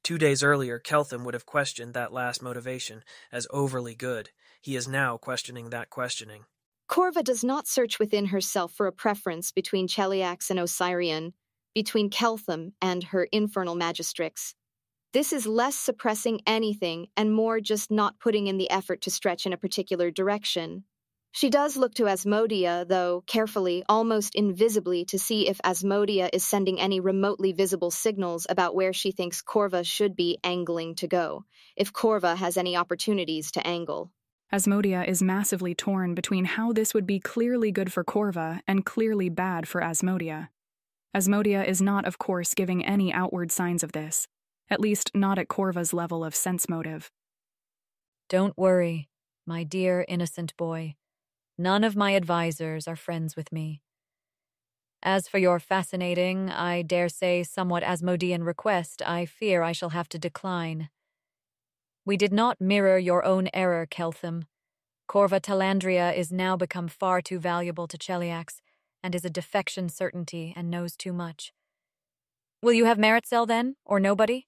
2 days earlier, Keltham would have questioned that last motivation as overly good. He is now questioning that questioning. Corva does not search within herself for a preference between Cheliax and Osirion, between Keltham and her infernal magistrix. This is less suppressing anything and more just not putting in the effort to stretch in a particular direction. She does look to Asmodia, though, carefully, almost invisibly, to see if Asmodia is sending any remotely visible signals about where she thinks Corva should be angling to go, if Corva has any opportunities to angle. Asmodia is massively torn between how this would be clearly good for Corva and clearly bad for Asmodia. Asmodia is not, of course, giving any outward signs of this, at least not at Corva's level of sense motive. Don't worry, my dear innocent boy. None of my advisors are friends with me. As for your fascinating, I dare say somewhat Asmodean request, I fear I shall have to decline. We did not mirror your own error, Keltham. Corva Talandria is now become far too valuable to Cheliax, and is a defection certainty and knows too much. Will you have Meritxell then, or nobody?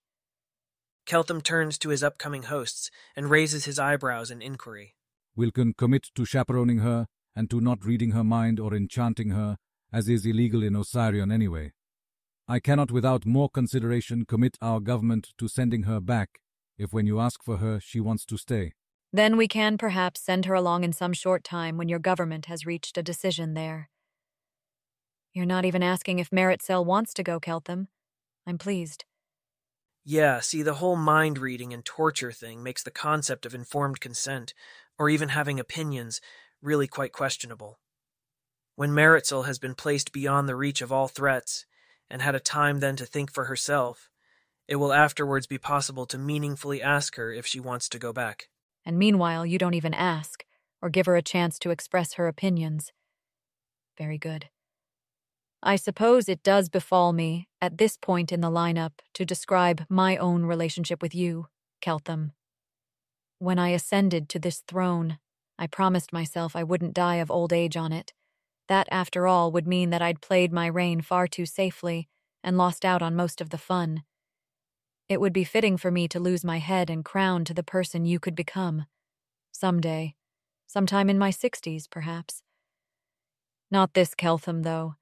Keltham turns to his upcoming hosts and raises his eyebrows in inquiry. Wilken commit to chaperoning her and to not reading her mind or enchanting her, as is illegal in Osirion anyway. I cannot without more consideration commit our government to sending her back if when you ask for her she wants to stay. Then we can perhaps send her along in some short time when your government has reached a decision there. You're not even asking if Meritxell wants to go, Keltham. I'm pleased. Yeah, see, the whole mind-reading and torture thing makes the concept of informed consent, or even having opinions, really quite questionable. When Meritxell has been placed beyond the reach of all threats, and had a time then to think for herself, it will afterwards be possible to meaningfully ask her if she wants to go back. And meanwhile, you don't even ask, or give her a chance to express her opinions. Very good. I suppose it does befall me, at this point in the lineup, to describe my own relationship with you, Keltham. When I ascended to this throne, I promised myself I wouldn't die of old age on it. That, after all, would mean that I'd played my reign far too safely and lost out on most of the fun. It would be fitting for me to lose my head and crown to the person you could become. Someday. Sometime in my 60s, perhaps. Not this Keltham, though.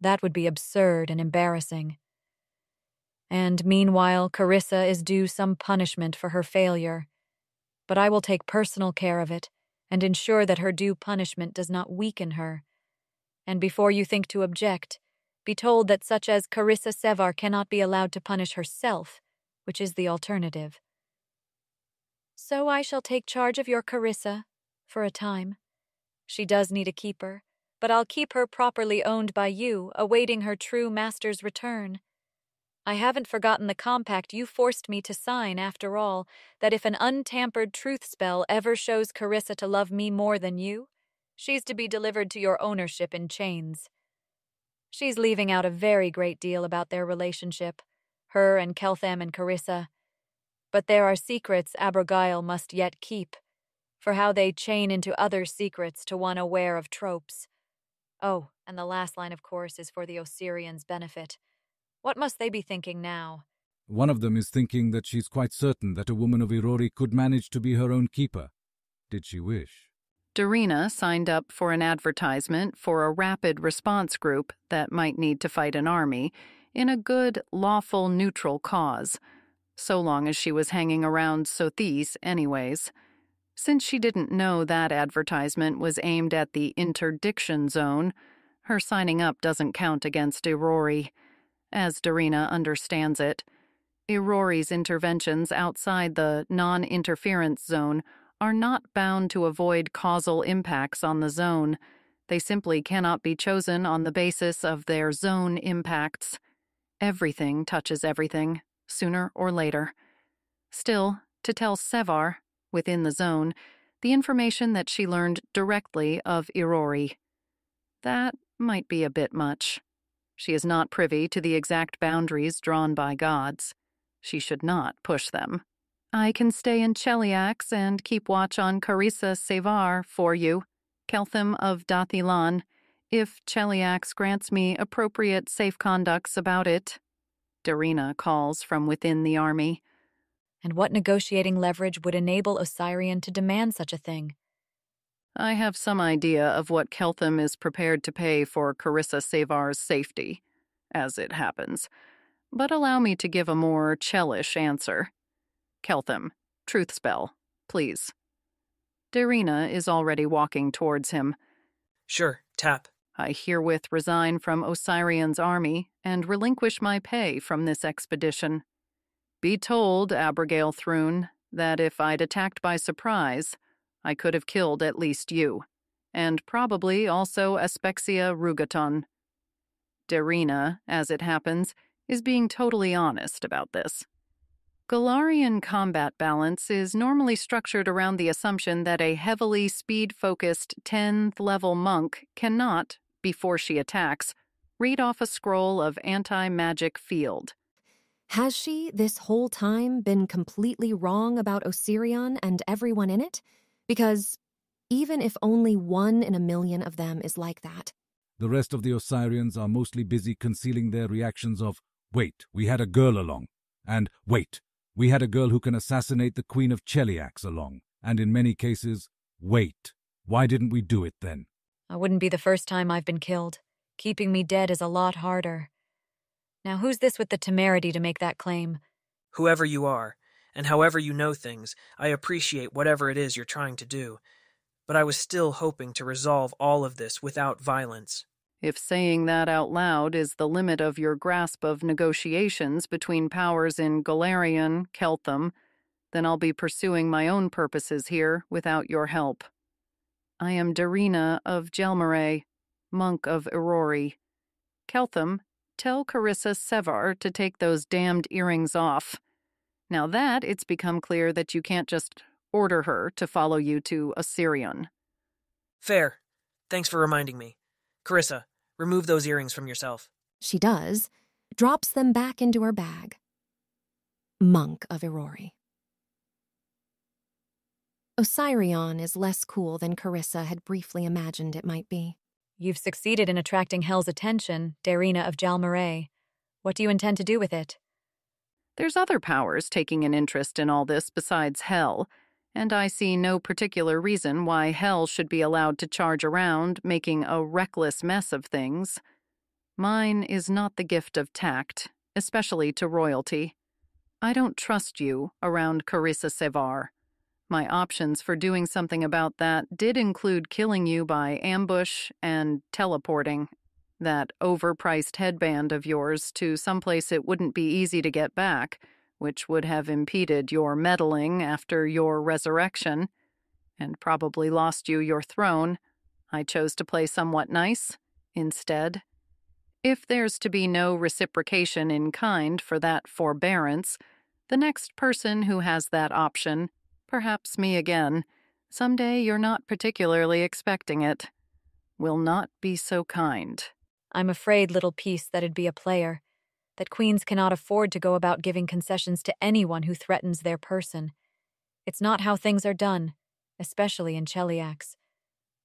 That would be absurd and embarrassing. And meanwhile, Carissa is due some punishment for her failure. But I will take personal care of it and ensure that her due punishment does not weaken her. And before you think to object, be told that such as Carissa Sevar cannot be allowed to punish herself, which is the alternative. So I shall take charge of your Carissa, for a time. She does need a keeper, but I'll keep her properly owned by you, awaiting her true master's return. I haven't forgotten the compact you forced me to sign, after all, that if an untampered truth spell ever shows Carissa to love me more than you, she's to be delivered to your ownership in chains. She's leaving out a very great deal about their relationship, her and Keltham and Carissa. But there are secrets Abigail must yet keep, for how they chain into other secrets to one aware of tropes. Oh, and the last line, of course, is for the Osirians' benefit. What must they be thinking now? One of them is thinking that she's quite certain that a woman of Irori could manage to be her own keeper, did she wish. Darina signed up for an advertisement for a rapid response group that might need to fight an army in a good, lawful, neutral cause, so long as she was hanging around Sothis anyways. Since she didn't know that advertisement was aimed at the interdiction zone, her signing up doesn't count against Irori. As Darina understands it, Irori's interventions outside the non-interference zone are not bound to avoid causal impacts on the zone. They simply cannot be chosen on the basis of their zone impacts. Everything touches everything, sooner or later. Still, to tell Sevar, within the zone, the information that she learned directly of Irori. That might be a bit much. She is not privy to the exact boundaries drawn by gods. She should not push them. I can stay in Cheliax and keep watch on Carissa Sevar for you, Keltham of Dathilan, if Cheliax grants me appropriate safe conducts about it. Darina calls from within the army. And what negotiating leverage would enable Osirian to demand such a thing? I have some idea of what Keltham is prepared to pay for Carissa Sevar's safety, as it happens. But allow me to give a more Chelish answer. Keltham, truth spell, please. Darina is already walking towards him. Sure, tap. I herewith resign from Osirion's army and relinquish my pay from this expedition. Be told, Abigail Thrune, that if I'd attacked by surprise, I could have killed at least you, and probably also Aspexia Rugaton. Darina, as it happens, is being totally honest about this. Galarian combat balance is normally structured around the assumption that a heavily speed-focused 10th level monk cannot, before she attacks, read off a scroll of anti-magic field. Has she, this whole time, been completely wrong about Osirion and everyone in it? Because even if only 1 in a million of them is like that. The rest of the Osirians are mostly busy concealing their reactions of, wait, we had a girl along, and wait, we had a girl who can assassinate the Queen of Cheliax along, and in many cases, wait, why didn't we do it then? It wouldn't be the first time I've been killed. Keeping me dead is a lot harder. Now who's this with the temerity to make that claim? Whoever you are, and however you know things, I appreciate whatever it is you're trying to do. But I was still hoping to resolve all of this without violence. If saying that out loud is the limit of your grasp of negotiations between powers in Golarion, Keltham, then I'll be pursuing my own purposes here without your help. I am Darina of Gelmare, monk of Irori. Keltham, tell Carissa Sevar to take those damned earrings off. Now that it's become clear that you can't just order her to follow you to Osirion. Fair. Thanks for reminding me. Carissa, remove those earrings from yourself. She does, drops them back into her bag. Monk of Irori. Osirion is less cool than Carissa had briefly imagined it might be. You've succeeded in attracting Hell's attention, Darina of Jalmaray. What do you intend to do with it? There's other powers taking an interest in all this besides Hell, and I see no particular reason why Hell should be allowed to charge around, making a reckless mess of things. Mine is not the gift of tact, especially to royalty. I don't trust you around Carissa Sevar. My options for doing something about that did include killing you by ambush and teleporting that overpriced headband of yours to someplace it wouldn't be easy to get back, which would have impeded your meddling after your resurrection, and probably lost you your throne. I chose to play somewhat nice instead. If there's to be no reciprocation in kind for that forbearance, the next person who has that option, perhaps me again, someday you're not particularly expecting it, will not be so kind. I'm afraid, little piece, that it'd be a player, that queens cannot afford to go about giving concessions to anyone who threatens their person. It's not how things are done, especially in Cheliax.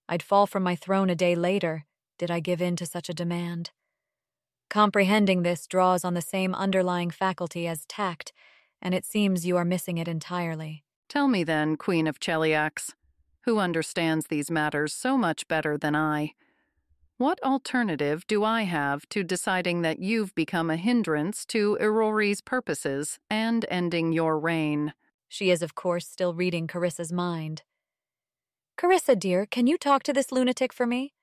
I'd fall from my throne a day later, did I give in to such a demand. Comprehending this draws on the same underlying faculty as tact, and it seems you are missing it entirely. Tell me then, Queen of Cheliax, who understands these matters so much better than I, what alternative do I have to deciding that you've become a hindrance to Irori's purposes and ending your reign? She is, of course, still reading Carissa's mind. Carissa, dear, can you talk to this lunatic for me?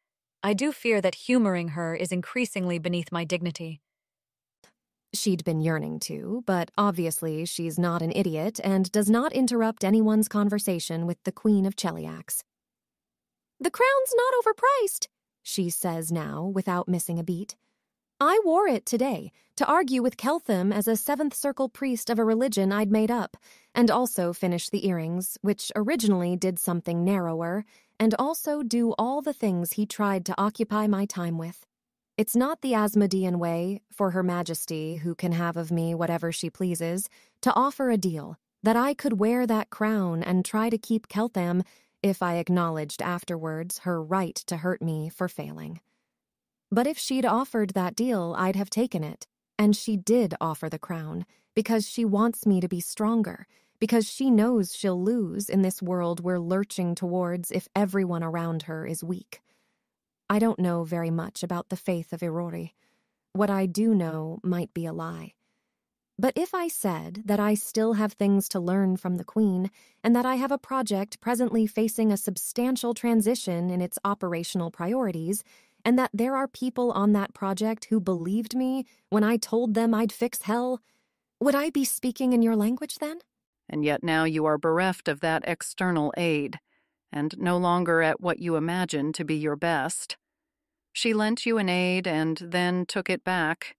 I do fear that humoring her is increasingly beneath my dignity. She'd been yearning to, but obviously she's not an idiot and does not interrupt anyone's conversation with the Queen of Cheliax. "The crown's not overpriced," she says now, without missing a beat. "I wore it today to argue with Keltham as a 7th Circle priest of a religion I'd made up, and also finish the earrings, which originally did something narrower, and also do all the things he tried to occupy my time with. It's not the Asmodean way, for Her Majesty, who can have of me whatever she pleases, to offer a deal, that I could wear that crown and try to keep Keltham if I acknowledged afterwards her right to hurt me for failing. But if she'd offered that deal, I'd have taken it. And she did offer the crown, because she wants me to be stronger, because she knows she'll lose in this world we're lurching towards if everyone around her is weak. I don't know very much about the faith of Irori. What I do know might be a lie. But if I said that I still have things to learn from the Queen, and that I have a project presently facing a substantial transition in its operational priorities, and that there are people on that project who believed me when I told them I'd fix hell, would I be speaking in your language then? And yet now you are bereft of that external aid, and no longer at what you imagine to be your best. She lent you an aid and then took it back,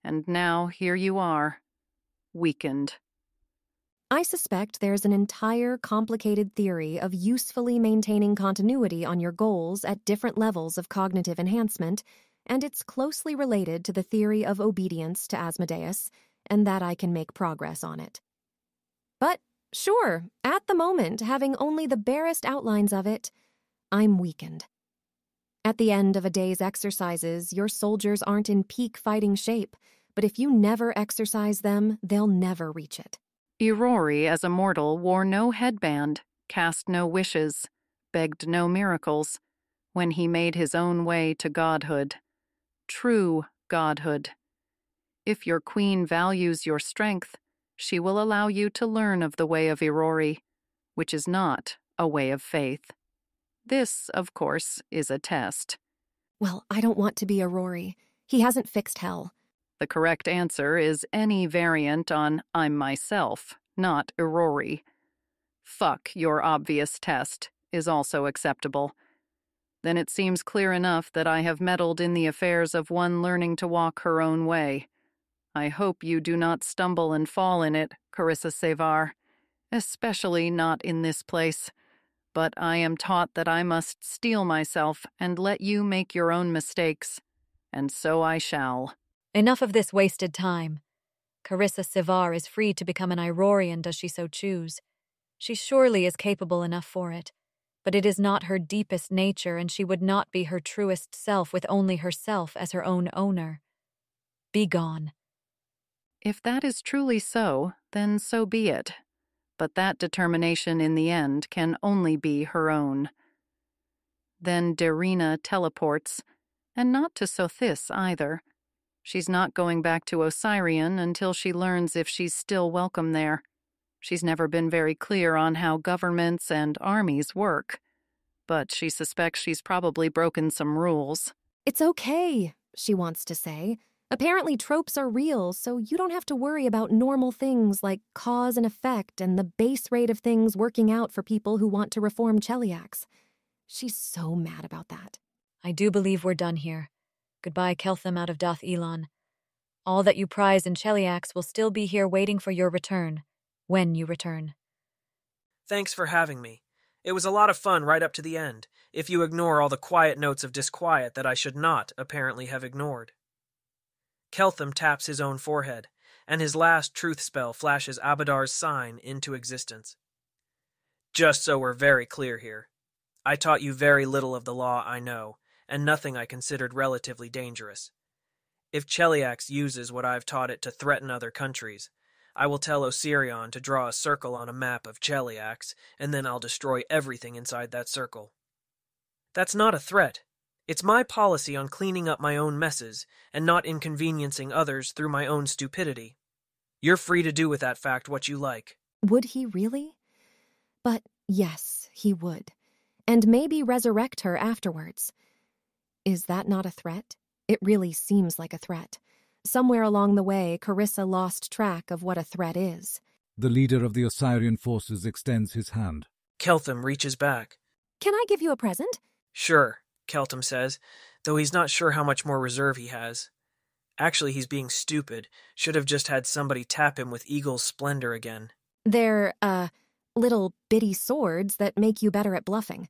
and now here you are, weakened. I suspect there's an entire complicated theory of usefully maintaining continuity on your goals at different levels of cognitive enhancement, and it's closely related to the theory of obedience to Asmodeus, and that I can make progress on it. But, sure, at the moment, having only the barest outlines of it, I'm weakened. At the end of a day's exercises, your soldiers aren't in peak fighting shape, but if you never exercise them, they'll never reach it. Irori, as a mortal, wore no headband, cast no wishes, begged no miracles, when he made his own way to godhood. True godhood. If your queen values your strength, she will allow you to learn of the way of Irori, which is not a way of faith. This, of course, is a test. Well, I don't want to be Aurori. He hasn't fixed hell. The correct answer is any variant on I'm myself, not Irori. Fuck your obvious test is also acceptable. Then it seems clear enough that I have meddled in the affairs of one learning to walk her own way. I hope you do not stumble and fall in it, Carissa Sevar, especially not in this place. But I am taught that I must steel myself and let you make your own mistakes, and so I shall. Enough of this wasted time. Carissa Sevar is free to become an Irorian does she so choose. She surely is capable enough for it, but it is not her deepest nature, and she would not be her truest self with only herself as her own owner. Be gone. If that is truly so, then so be it. But that determination in the end can only be her own. Then Darina teleports, and not to Sothis either. She's not going back to Osirian until she learns if she's still welcome there. She's never been very clear on how governments and armies work, but she suspects she's probably broken some rules. It's okay, she wants to say. Apparently tropes are real, so you don't have to worry about normal things like cause and effect and the base rate of things working out for people who want to reform Cheliax. She's so mad about that. I do believe we're done here. Goodbye, Keltham out of Doth Elon. All that you prize in Cheliax will still be here waiting for your return, when you return. Thanks for having me. It was a lot of fun right up to the end, if you ignore all the quiet notes of disquiet that I should not apparently have ignored. Keltham taps his own forehead, and his last truth spell flashes Abadar's sign into existence. Just so we're very clear here, I taught you very little of the law I know, and nothing I considered relatively dangerous. If Cheliax uses what I've taught it to threaten other countries, I will tell Osirion to draw a circle on a map of Cheliax, and then I'll destroy everything inside that circle. That's not a threat. It's my policy on cleaning up my own messes and not inconveniencing others through my own stupidity. You're free to do with that fact what you like. Would he really? But yes, he would. And maybe resurrect her afterwards. Is that not a threat? It really seems like a threat. Somewhere along the way, Carissa lost track of what a threat is. The leader of the Osirian forces extends his hand. Keltham reaches back. Can I give you a present? Sure, Keltham says, though he's not sure how much more reserve he has. Actually, he's being stupid. Should have just had somebody tap him with Eagle's splendor again. They're, little bitty swords that make you better at bluffing.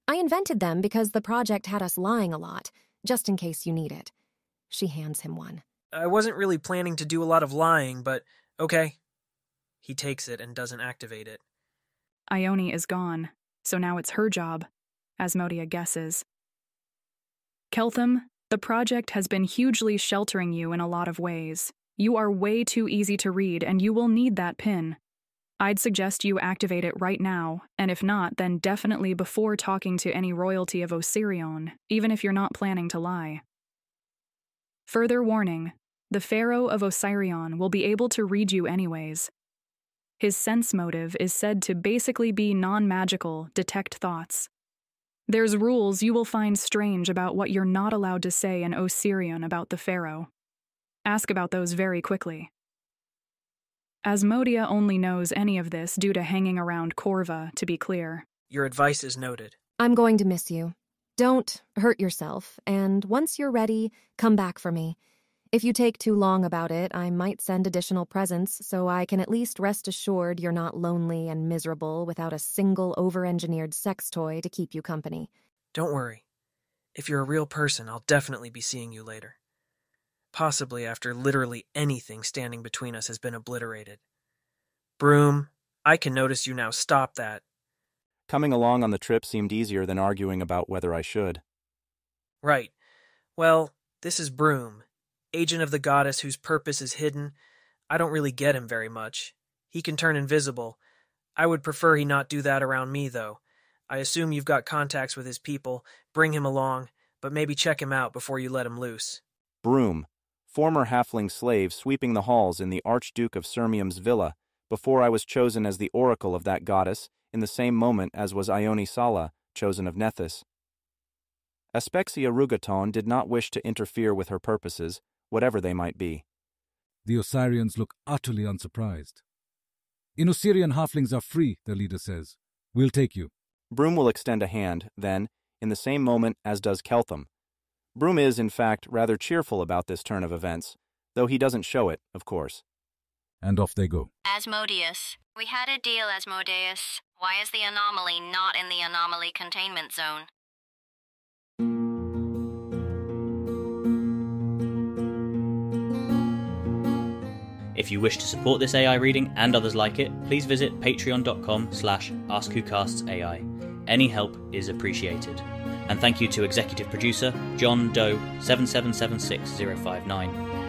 I invented them because the project had us lying a lot, just in case you need it. She hands him one. I wasn't really planning to do a lot of lying, but okay. He takes it and doesn't activate it. Ione is gone, so now it's her job, Asmodia guesses. Keltham, the project has been hugely sheltering you in a lot of ways. You are way too easy to read, and you will need that pin. I'd suggest you activate it right now, and if not, then definitely before talking to any royalty of Osirion, even if you're not planning to lie. Further warning, the Pharaoh of Osirion will be able to read you anyways. His sense motive is said to basically be non-magical, detect thoughts. There's rules you will find strange about what you're not allowed to say in Osirion about the Pharaoh. Ask about those very quickly. Asmodia only knows any of this due to hanging around Corva, to be clear. Your advice is noted. I'm going to miss you. Don't hurt yourself, and once you're ready, come back for me. If you take too long about it, I might send additional presents so I can at least rest assured you're not lonely and miserable without a single over-engineered sex toy to keep you company. Don't worry. If you're a real person, I'll definitely be seeing you later. Possibly after literally anything standing between us has been obliterated. Broom, I can notice you now. Stop that. Coming along on the trip seemed easier than arguing about whether I should. Right. Well, this is Broom, agent of the goddess whose purpose is hidden. I don't really get him very much. He can turn invisible. I would prefer he not do that around me, though. I assume you've got contacts with his people. Bring him along, but maybe check him out before you let him loose. Broom, former halfling slave sweeping the halls in the Archduke of Sirmium's villa before I was chosen as the oracle of that goddess in the same moment as was Ione Sala, chosen of Nethys. Aspexia Rugaton did not wish to interfere with her purposes, whatever they might be. The Osirians look utterly unsurprised. In Osirian, halflings are free, their leader says. We'll take you. Broom will extend a hand, then, in the same moment as does Keltham. Broom is, in fact, rather cheerful about this turn of events, though he doesn't show it, of course. And off they go. Asmodeus. We had a deal, Asmodeus. Why is the anomaly not in the anomaly containment zone? If you wish to support this AI reading and others like it, please visit patreon.com/AskWhoCastsAI. Any help is appreciated. And thank you to executive producer John Doe 7776059.